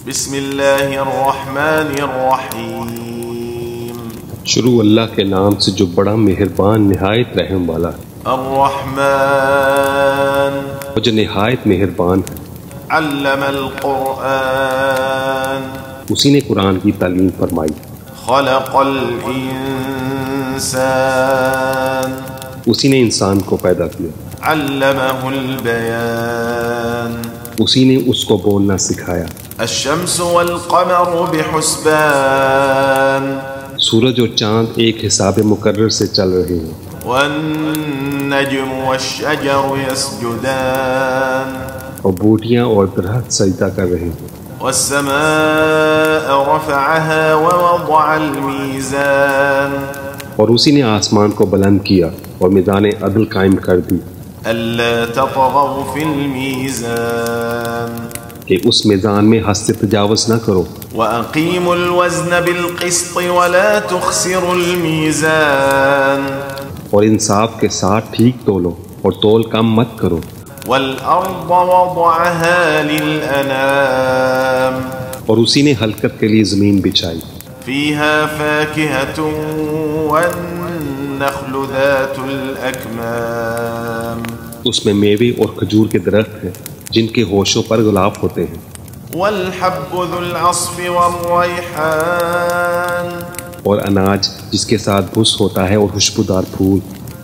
بسم اللہ الرحمن الرحیم. شروع اللہ کے نام سے جو بڑا مہربان نہایت رحم والا ہے. الرحمن وہ جو نہایت مہربان ہے. علم القرآن اسی نے قرآن کی تعلیم فرمائی. خلق الانسان اسی نے انسان کو پیدا کیا. علمہ البیان اسی نے اس کو بولنا سکھایا. الشمس والقمر بحسبان سورج اور چاند ایک حساب مقرر سے چل رہے ہیں. والنجم والشجر يسجدان اور بوٹیاں اور درخت سجدہ کر رہے ہیں. والسماء رفعها ووضع الميزان اور اسی نے آسمان کو بلند کیا اور میزان عدل قائم کر دی ألا تطغوا في الميزان کہ اس میزان میں حد سے تجاوز نہ کرو. وأقيموا الوزن بالقسط ولا تخسروا الميزان اور انصاف کے ساتھ ٹھیک تولو اور تول کم مت کرو. والأرض وضعها للأنام اور اسی نے حلقت کے لیے زمین بچھائی. فيها فاكهة والنخل ذات الأكمام اس میں میوے اور کھجور کے درخت ہیں جن کے ہوشوں پر غلاف ہوتے ہیں. والحب ذو العصف والريحان اور اناج جس کے ساتھ بھس ہوتا ہے اور خوشبودار پھول.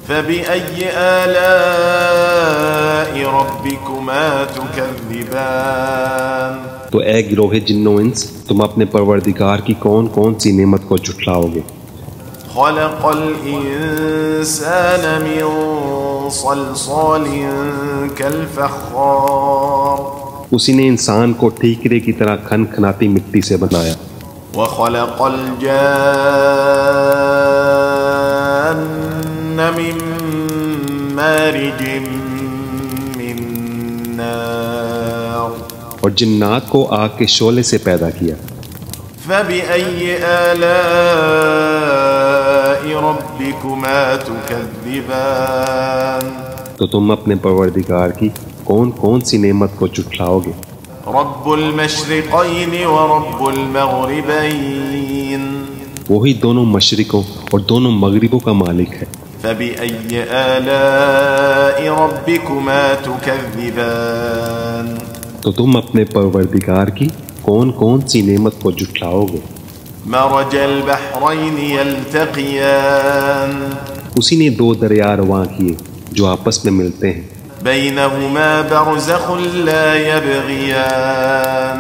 فبأي آلاء ربكما تكذبان تو اے گروہ جن و انس تم اپنے پروردگار کی کون کون سی نعمت کو جھٹلاؤ گے. خلق الإنسان من صلصال كالفخار اسی نے انسان کو ٹھیکرے کی طرح کھن کھناتی مٹی سے بنایا. وخلق الجان من مارج من نار اور جنات کو آگ کے شعلے سے پیدا کیا. فبأي آلاء ربكما تكذبان تو تم اپنے پروردگار کی کون کون سی نعمت کو جھٹلاؤ گے. رب المشرقين ورب المغربين وہی دونوں مشرقوں اور دونوں مغربوں کا مالک ہے. فبأي آلاء ربكما تكذبان تو تم اپنے پروردگار کی کون کون سی نعمت کو جھٹلاؤ گے. مرج البحرين يلتقيان اسی نے دو دریا رواں کیے جو آپس میں ملتے ہیں. بينهما برزخ لا يبغيان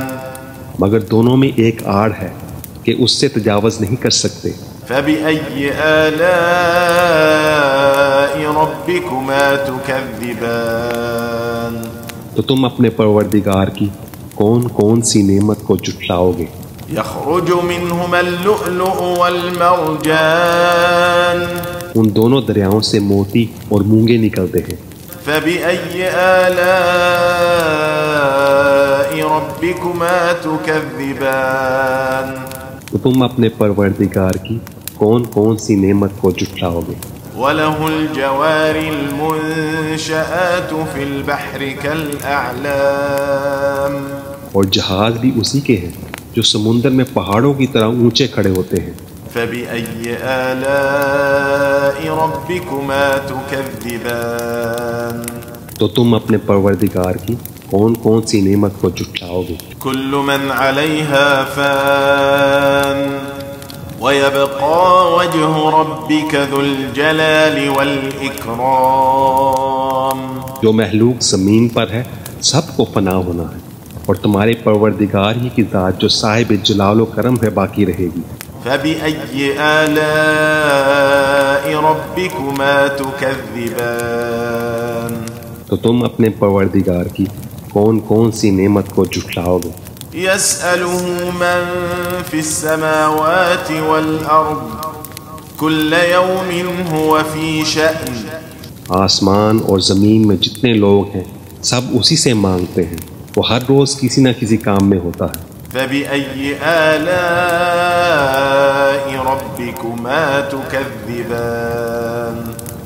مگر دونوں میں ایک آڑ ہے کہ اس سے تجاوز نہیں کر سکتے. فبأي آلاء ربكما تكذبان تو تم اپنے پروردگار کی کون کون سی نعمت کو جھٹلاؤ گے. يخرج منهما اللؤلؤ والمرجان ان دونوں دریاؤں سے موتی اور مونگے نکلتے ہیں. فبأي آلاء ربكما تكذبان تو تم اپنے پروردگار کی کون کون سی نعمت کو جھٹلاؤ گے. وله الجوار المنشآت في البحر كالأعلام اور جہاز بھی اسی کے ہیں جو سمندر میں پہاڑوں کی طرح اونچے کھڑے ہوتے ہیں. فبأي آلاء ربكما تكذبان تو تم اپنے پروردگار کی کون کون سی نعمت کو جھٹلاؤ گے. كل من عليها فان ويبقى وجه ربك ذو الجلال والإكرام جو مخلوق زمین پر ہے سب کو فنا ہونا ہے اور تمہارے پروردگار ہی کی ذات جو صاحب جلال و کرم ہے باقی رہے گی. فبأي آلاء ربكما تكذبان تو تم اپنے پروردگار کی کون کون سی نعمت کو جھٹلاؤ گے. يسأله من في السماوات والأرض كل يوم هو في شأن آسمان اور زمین میں جتنے لوگ ہیں سب اسی سے مانگتے ہیں. وہ ہر روز کسی نہ کسی کام میں ہوتا ہے. فبأي آلاء ربكما تكذبان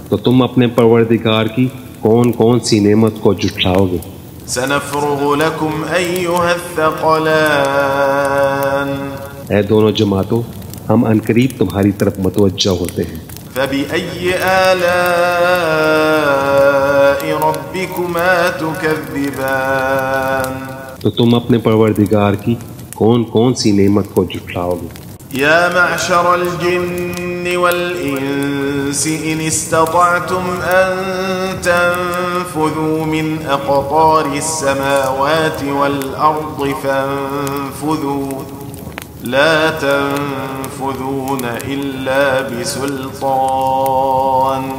تو تم اپنے پروردگار کی کون کون سی نعمت کو جھٹلاؤ گے. سنفرغ لكم أيها الثقلان اے دونوں جماعتوں، ہم عنقریب تمہاری طرف متوجہ ہوتے ہیں۔ فبأي آلاء ربكما تكذبان تو تم اپنے پروردگار کی کون کون سی نعمت کو جھٹلاؤ گے؟ يا معشر الجن والإنس إن استطعتم أن تنفذوا من أقطار السماوات والأرض فانفذوا لا تنفذون إلا بسلطان۔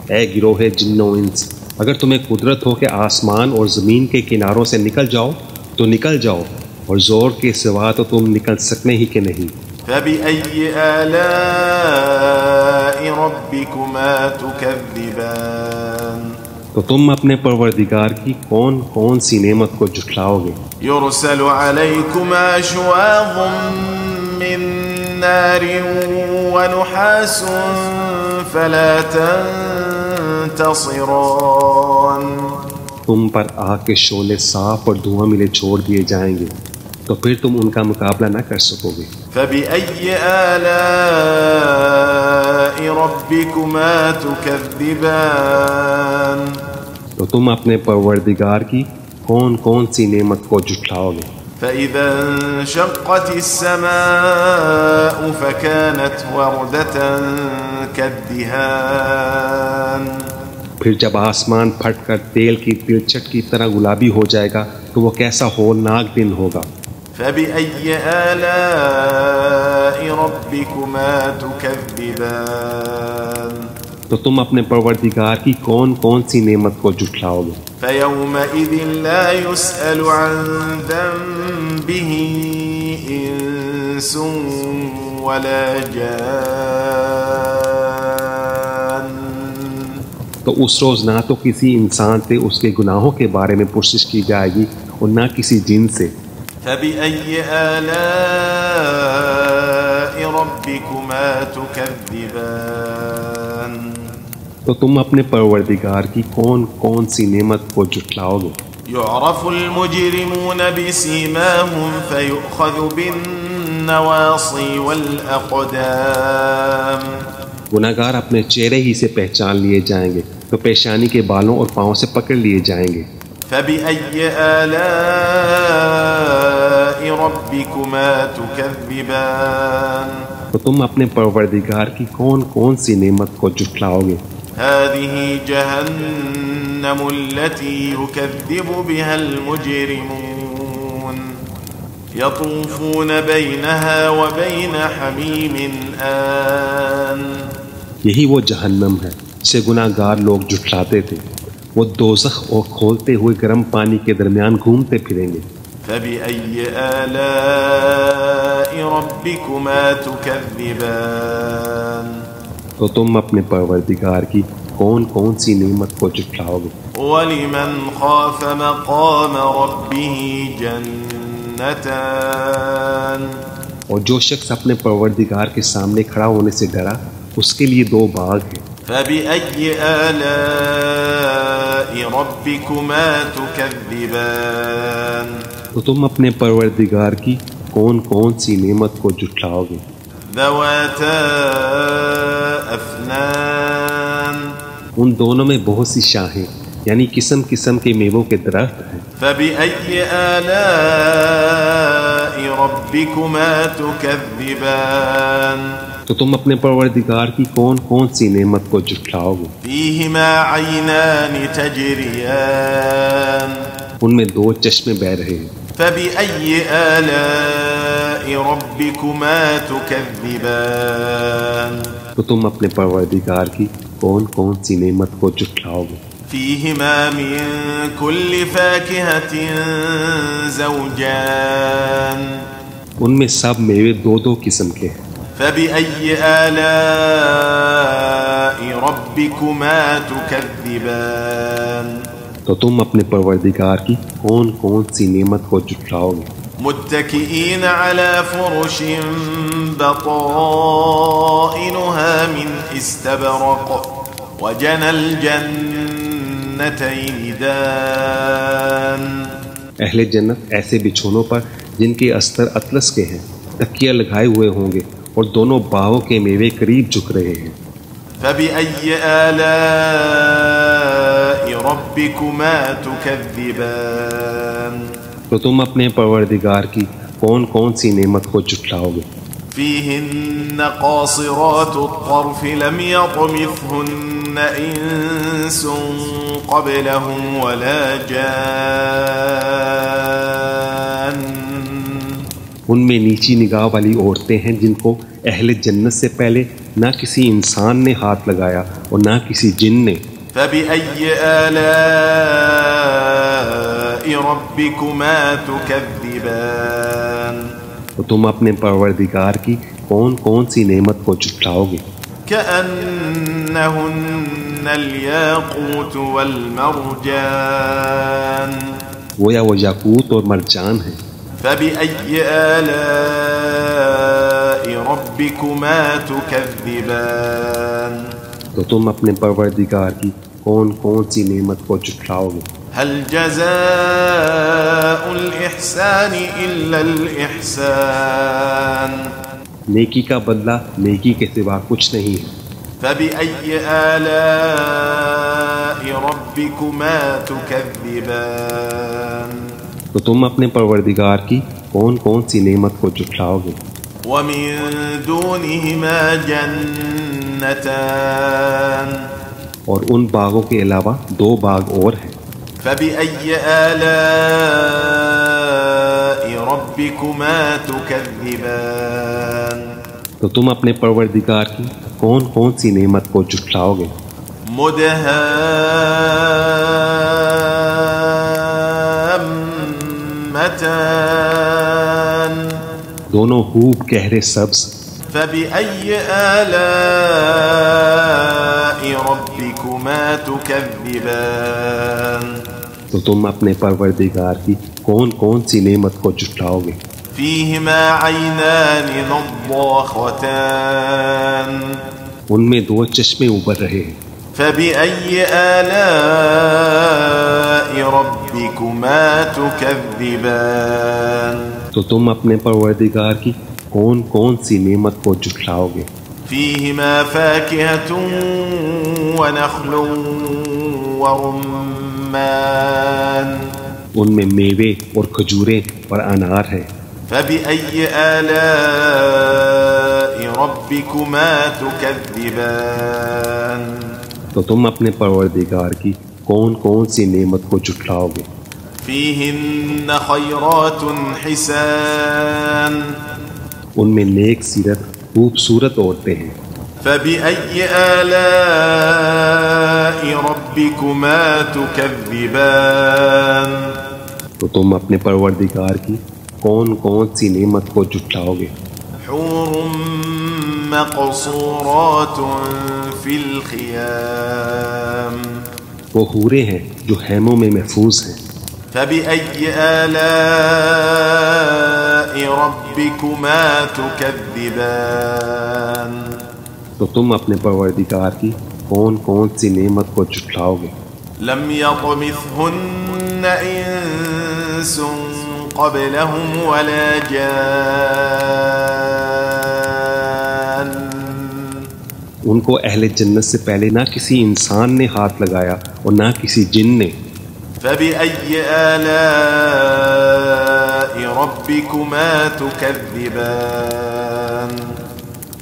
اے گروہ جن و انس، اگر تمہیں قدرت ہو کہ آسمان اور زمین کے کناروں سے نکل جاؤ تو نکل جاؤ، اور زور کے سوا تو تم نکل سکنے ہی کہ نہیں۔ فبأي آلاء ربكما تكذبان تو تم اپنے پروردگار کی کون کون سی نعمت کو جھٹلاؤ گے؟ يرسل عليكما شواظ من نار ونحاس فلا تنتصران۔ تم پر آگ کے شعلے صاف اور دھواں ملے چھوڑ دیے جائیں گے، تو پھر تم ان کا مقابلہ نہ کر سکو گے۔ فبأي آلاء ربكما تكذبان تو تم اپنے پروردگار کی کون کون سی نعمت کو جھٹلاؤ گے؟ فإذا انشقت السماء فكانت وردة كالدهان۔ پھر جب آسمان پھٹ کر تیل کی تلچھٹ کی طرح گلابی ہو جائے گا تو وہ کیسا ہولناک دن ہوگا۔ فبأي آلاء ربكما تكذبان تو تم اپنے پروردگار کی کون کون سی نعمت کو جھٹلاؤ گے؟ فيومئذ لا يسأل عن ذنبه إنس ولا جان۔ تو اس روز نہ تو کسی انسان سے اس کے گناہوں کے بارے میں پرسش کی جائے گی اور نہ کسی جن سے۔ فبأي آلاء ربكما تكذبان تو تم اپنے پروردگار کی کون کون سی نعمت کو جھٹلاؤ گے؟ يعرف المجرمون بسيماهم فيؤخذ بالنواصي والأقدام۔ گناہگار اپنے چہرے ہی سے پہچان لیے جائیں گے تو پیشانی کے بالوں اور پاؤں سے پکڑ لیے جائیں گے۔ فبأي آلاء ربكما تكذبان تو تم اپنے پروردگار کی کون کون سی نعمت کو جھٹلاؤ گے؟ هذه جهنم التي يكذب بها المجرمون يطوفون بينها وبين حميم آن۔ یہی وہ جہنم ہے جسے گناہگار لوگ جھٹلاتے تھے، وہ دوزخ اور کھولتے ہوئے گرم پانی کے درمیان گھومتے پھریں گے۔ فبأي آلاء ربكما تكذبان تو تم اپنے پروردگار کی کون کون سی نعمت کو جھٹلاؤ گے؟ ولمن خاف مقام ربه جنتان۔ اور جو شخص اپنے پروردگار کے سامنے کھڑا ہونے سے ڈرا، اس کے لیے دو باغ ہیں۔ فبأي آلاء ربكما تكذبان تو تم اپنے پروردگار کی کون کون سی نعمت کو جھٹلاؤ گے؟ ذواتا أفنان۔ ان دونوں میں بہت سی شاخیں یعنی قسم قسم کے میووں کے درخت ہیں۔ فبأي آلاء ربكما تكذبان تو تم اپنے پروردگار کی کون کون سی نعمت کو جھٹلاؤ گے؟ فيهما عينان تجريان۔ ان میں دو چشمے بہہ رہے ہیں۔ فبأي آلاء ربكما تكذبان تو تم اپنے پروردگار کی کون کون سی نعمت کو جھٹلاؤ گے؟ فيهما من كل فاكهة زوجان۔ ان میں سب میوے دو دو قسم کے ہیں۔ فبأي آلاء ربكما تكذبان تو تم اپنے پروردگار کی کون کون سی نعمت کو جھٹلاؤ گے؟ متكئين على فرش بطائنها من استبرق وجنى الجنتين الجنتين دان اہل جنت ایسے بچھونوں پر جن کے استر اطلس کے ہیں تکیہ لگائے ہوئے ہوں گے اور دونوں باغوں کے میوے قریب جھک رہے ہیں. فبأي آلاء ربكما تكذبان تو تم اپنے پروردگار کی کون کون سی نعمت کو جھٹلاؤ گے؟ فيهن قاصرات الطرف لم يطمثهن إنس قبلهم ولا جان. ان میں نیچی نگاہ والی عورتیں ہیں جن کو اہل جنت سے پہلے نہ کسی انسان نے ہاتھ لگایا اور نہ کسی جن نے. فبأي آلاء ربكما تكذبان تو تم اپنے پروردگار کی کون کون سی نعمت کو جھٹلاؤ گے؟ كأنهن الياقوت والمرجان گویا وہ یاقوت اور مرجان ہیں. فبأي آلاء ربكما تكذبان تو تم اپنے پروردگار کی کون کون سی نعمت کو جھٹلاؤ گے؟ هل جزاء الإحسان إلا الإحسان نیکی کا بدلہ نیکی کے سوا کچھ نہیں ہے. فبأي آلاء ربكما تكذبان تو تم اپنے پروردگار کی کون کون سی نعمت کو جھٹلاؤ گے؟ ومن دونهما جنتان اور ان باغوں کے علاوہ دو باغ اور ہیں. فبأي آلاء ربكما تكذبان تو تم اپنے پروردگار کی کون کون سی نعمت کو جھٹلاؤ گے؟ مدهامتان دونوں خوب گہرے سبز. فبأي آلاء ربكما تكذبان تو تم اپنے پروردگار کی کون کون سی نعمت کو جھٹلاؤ گے؟ فيهما عينان نضاختان ان میں دو چشمے ابھر رہے ہیں. فبأي آلاء ربكما تكذبان تو تم اپنے پروردگار کی کون کون سی نعمت کو جھٹلاؤ گے؟ فيهما فاكهة ونخل ورمان ان میں میوے اور کھجوریں اور انار ہیں. فبأي آلاء ربكما تكذبان تو تم اپنے پروردگار کی کون کون سی نعمت کو جھٹلاؤ گے؟ فيهن خيرات حسان ان میں نیک سیرت خوبصورت عورتیں ہیں. فبأي آلاء ربكما تكذبان تو تم اپنے پروردگار کی کون کون سی نعمت کو جھٹلاؤ گے؟ حور مقصورات في الخيام وہ حوریں ہیں جو خیموں میں محفوظ ہیں. فبأي آلاء ربكما تكذبان تو تم اپنے پروردگار کی کون کون سی نعمت کو جھٹلاؤ گے؟ لم يطمثهن إنس قبلهم ولا جان ان کو اہل جنت سے پہلے نہ کسی انسان نے ہاتھ لگایا اور نہ کسی جن نے. فبأي آلاء ربكما تكذبان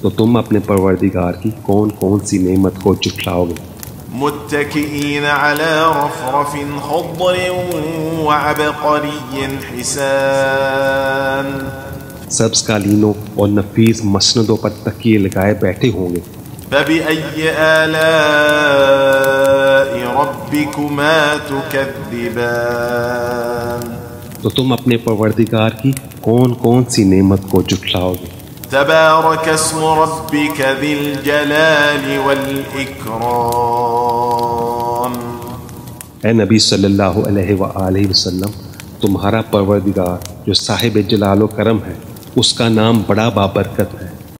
تو تم اپنے پروردگار کی کون کون سی نعمت کو جھٹلاؤ گے؟ متكئين على رفرف خضر وعبقري حسان سبز قالینوں اور نفیس مسندوں پر تکیے لگائے بیٹھے ہوں گے. فبأي آلاء ربكما تكذبان تو تم اپنے پروردگار کی کون کون سی نعمت کو جھٹلاؤ گے؟ تبارك اسم ربك ذي الجلال والإكرام اے نبی صلی اللہ علیہ وآلہ وسلم، تمہارا پروردگار جو صاحب جلال و کرم ہے، اس کا نام بڑا بابرکت ہے.